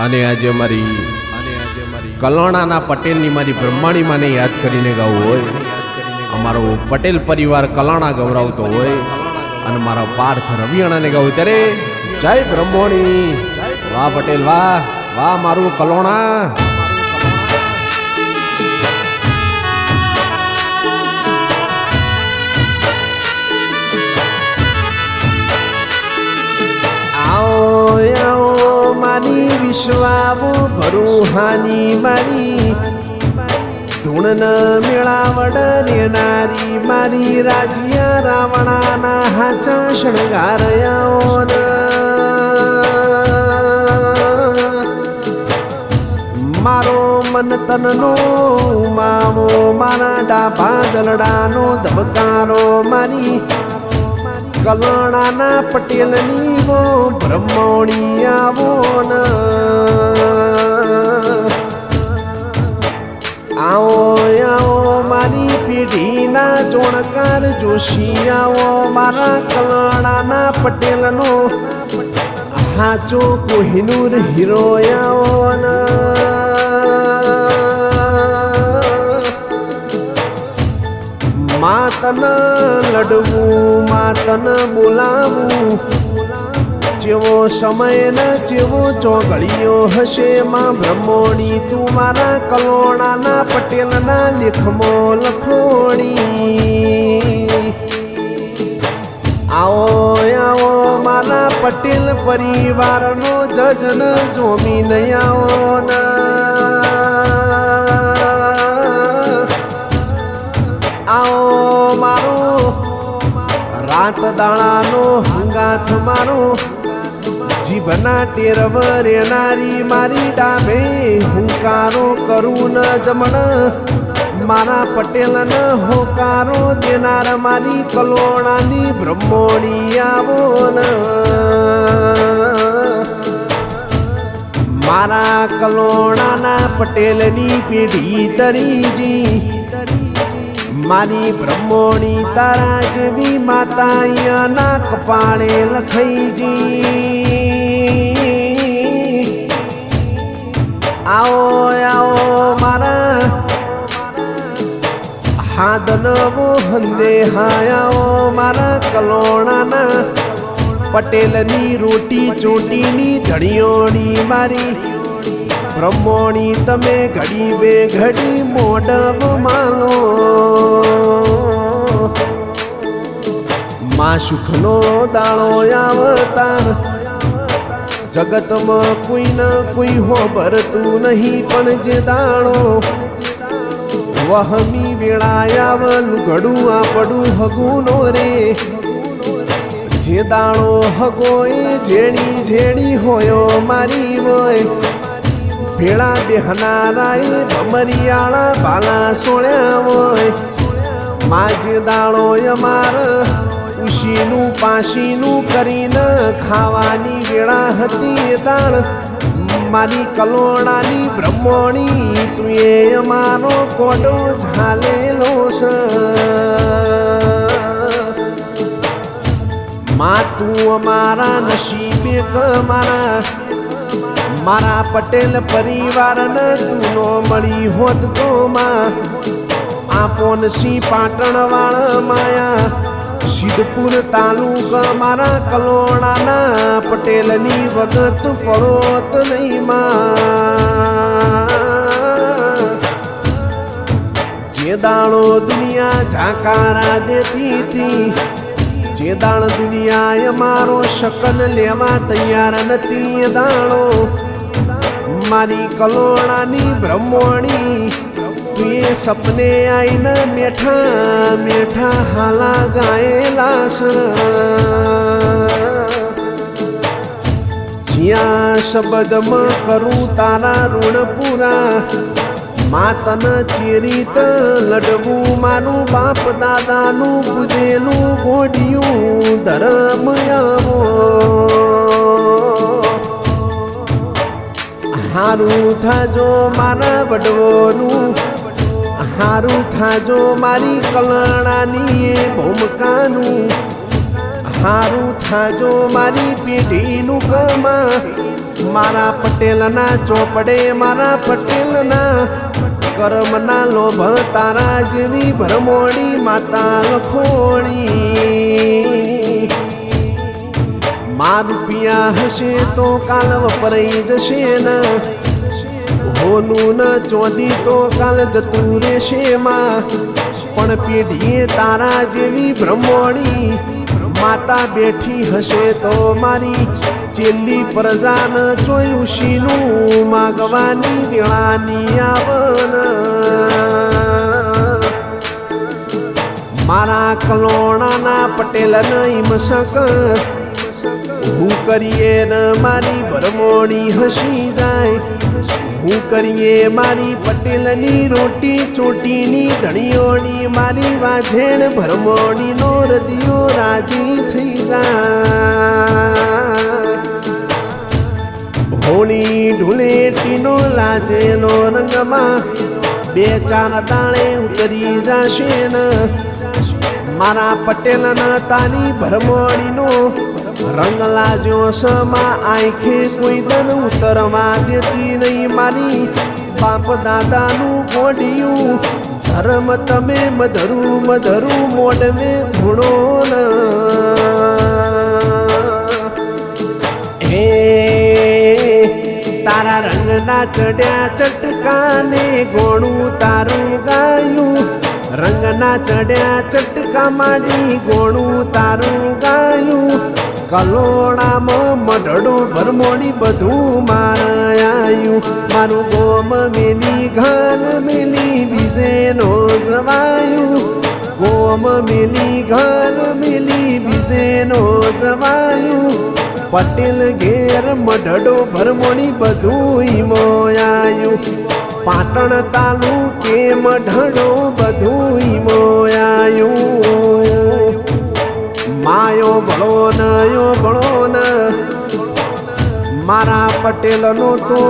અને આજે મારી કલોણાના પટેલની મારી બ્રહ્માણી માને યાદ કરીને ગાવું હોય, અમારો પટેલ પરિવાર કલાણા ગૌરવતો હોય અને મારા પાર્થ રવિયાણાને ગાવું ત્યારે જય બ્રહ્મણી, વાહ પટેલ વાહ, વાહ મારું કલોણા. મારી વિશ્વાવો ભરુહાની મારી ધૂણ મેળાવડ રેનારી મારી રાજ્યા રાવણાના હાચા શણગારયાઓન મારો મન તનનો માવો મારા ડાભા દલડાનો ધબકારો મારી કલોણાના પટેલની વો બ્રહ્મણી આવો ન આવો આવો મારી પેઢીના જોણકાર જોશી આવો મારા કલોણાના પટેલનો હાચો કોહિનૂર હીરો આવો ન માતન લડવું માતન બોલાવું જેવો સમય ને જેવો ચોઘડિયો હશે માં બ્રહ્મણી તું મારા કલોણાના પટેલના લેખમાં લખોણી. આવો આવો મારા પટેલ પરિવારનો જજન જોમી નહીં આવો આવો મારો રાત દાણાનો હંગાથ મારો જીભના ટેરવ રેનારી મારી ડાભે હુંકારો કરું ન જમણ મારા પટેલ ન હોકારો દેનાર મારી કલોણાની બ્રહ્મણી આવો ન મારા કલોણાના પટેલની પેઢી તરીજી મારી બ્રહ્મણી તારા જેવી માતા અહીંયાના કપાળે લખાઈજી. આવો આવો મારા હાદનવો હંદે હાયાઓ મારા કલોણાના પટેલની રોટી ચોટીની ધણીઓની મારી બ્રહ્મણી તમે ઘડી બે ઘડી મોઢવ માલો માં સુખનો દાળો આવતાર જગતમાં કોઈ ન કોઈ હોભરતું નહીં પણ જે દાણો વહમી વેળાયાવ લુગડું આપડું હગુનો રે જે દાણો હગો એ ઝેણી ઝેણી હોયો મારી વય ભેળા બેહનારાએ ભમરિયાળા બાલા સોળ્યા હોય માજે દાળો અમાર ઉશીનું પાશીનું કરીને ખાવાની વેળા હતી દાળ મારી કલોણાની બ્રહ્મણી તું એ અમારો કોડો ઝાલેલો છે માં તું અમારા નસીબે કમારા મારા પટેલ પરિવારને તું નો મળી હોત તો માં આપોન સિંહ પાટણ વાળા માયા સિદ્ધપુર તાલુકા મારા કલોણાના પટેલની વગત પડોત નહીં માં જે દાણો દુનિયા ઝાકારા દેતી હતી જે દાણ દુનિયા અમારો શકન લેવા તૈયાર નથી દાણો મારી કલોણાની બ્રહ્મણી તું એ સપને આઈને મેઠા મેઠા હાલા ગાયેલા જ્યાં શબ્દમાં કરું તારા ઋણ પૂરા માતન ચેરીત લડવું મારું બાપ દાદાનું પૂજેલું ગોડિયું ધર્મ આવો હારું થાજો મારા વડવોનું હારું થાજો મારી કલણાની એ ભૂમકાનું હારું થાજો મારી પેઢીનું કમા મારા પટેલના ચોપડે મારા પટેલના કર્મના લોભ તારા જેવી ભરમોડી માતા લખોણી માં રૂપિયા હશે તો કાલ વપરાઈ જશે ને હોનું ન ચોદી તો કાલ જતું રહેશે માં પણ પેઢીએ તારા જેવી બ્રહ્મોણી માતા બેઠી હશે તો મારી ચેલી પ્રજાન ચોયુશીનું માગવાની વેળાની આવન મારા કલોણાના પટેલ હિમશક હું કરીએ ન મારી ભરમોણી હસી જાય હું કરીએ મારી પટેલની રોટી ચોટીની ધણીઓની મારી વાઝેણ ભરમોણીનો રતિયો રાજી થઈ જાય હોળી ઢુલેટીનો લાજેલો રંગમાં બે ચાર તાળે ઉતરી જશે ને મારા પટેલના તારી ભરમોણીનો રંગ લાજો સમા આંખે કોઈ દન ઉતરવા દેતી નહીં મારી બાપ દાદાનું કોડિયું ધર્મ તમે મધરું મધરું મોડવે ધૂણો ન હે તારા રંગના ચડ્યા ચટકાને ગોણું તારું ગાયું રંગના ચડ્યા ચટકા માંડી ગોણું તારું ગાયું કલોણામાં મઢડો ભરમોડી બધું મારાયું મારું ગોમ મેલી ઘન મેલી બીજે નો જવાયું ગોમ મેલી ઘન મેલી બીજે નો જવાયું પટેલ ઘેર મઢડો ભરમોડી બધું મોયાયું પાટણ તાલુકે મઢડો બધું મોયાયું માયો ભળો ન મારા પટેલનો તો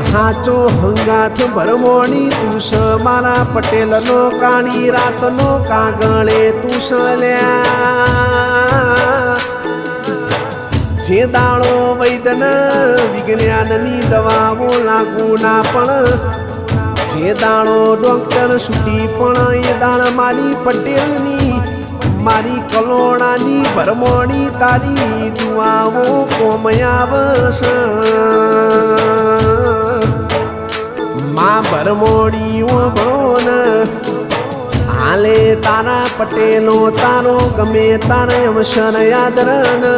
હાચો હંગાથ ભરમોણી તુસ મારા પટેલનો કાળી રાતનો કાગળે તુસ લ્યા જે દાળો વૈદના વિજ્ઞાનની દવાઓ લાગુ ના પણ જે દાળો ડોક્ટર છૂટી પણ એ દાળ મારી પટેલની મારી કલોણાની ભરમોણી તારી દુઆઓ કોમયાવસ માં ભરમોણી ઓભળો ન હાલે તારા પટેલો તારો ગમે તારે અવસર યાદ રન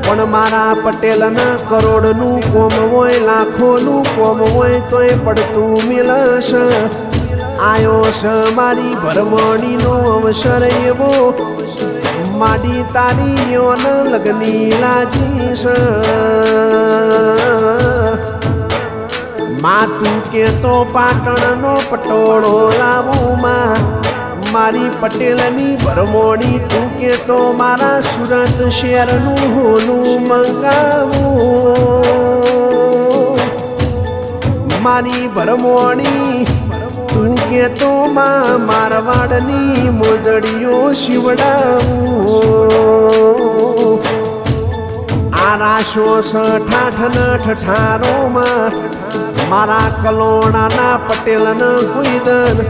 પણ મારા પટેલના કરોડનું કોમ હોય લાખોનું કોમ હોય તોય પડતું મિલશ આયો છે મારી ભરમણીનો અવસર એવો માડી તારીઓન લગની લાજી છે માં તું કે તો પાટણનો પટોળો લાવું માં મારી પટેલની ભરમોણી તું કે તો મારા સુરત શહેરનું હોનું મંગાવું મારી ભરમોણી તું કે તો માં મારવાડની મોજડીઓ શિવડાવું આ રાશો ઠાઠ ઠઠારોમાં મારા કલોણાના પટેલન કુઈદન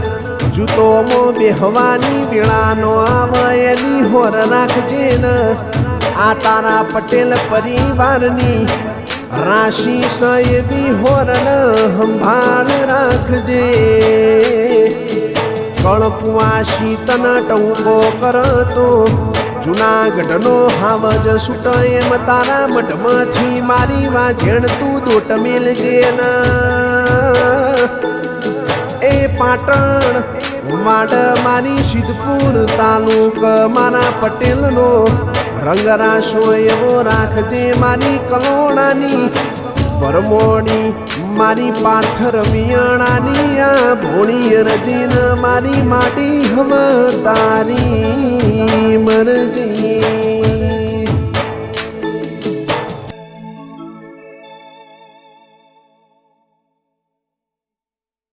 જૂતોમો બેહવાની વેળાનો આવે એની હોર રાખજે ન આ તારા પટેલ પરિવારની રાશિ સયવી હોરન સંભાળ રાખજે કળકુવાસી તન ટૂંકો કરતો જુનાગઢનો હાવજ સુટ એમ તારા મઢમાંથી મારી વાઝેણ તું દોટ મેલજે ન એ પાટણ વાડ મારી સિદ્ધપુર તાલુક મારા પટેલનો રંગરાશો એવો રાખજે મારી કલોણાની ભરમોણી મારી પાર્થર વિયાણાની આ ભોળી રજીન મારી માટી હમ તારી મરજી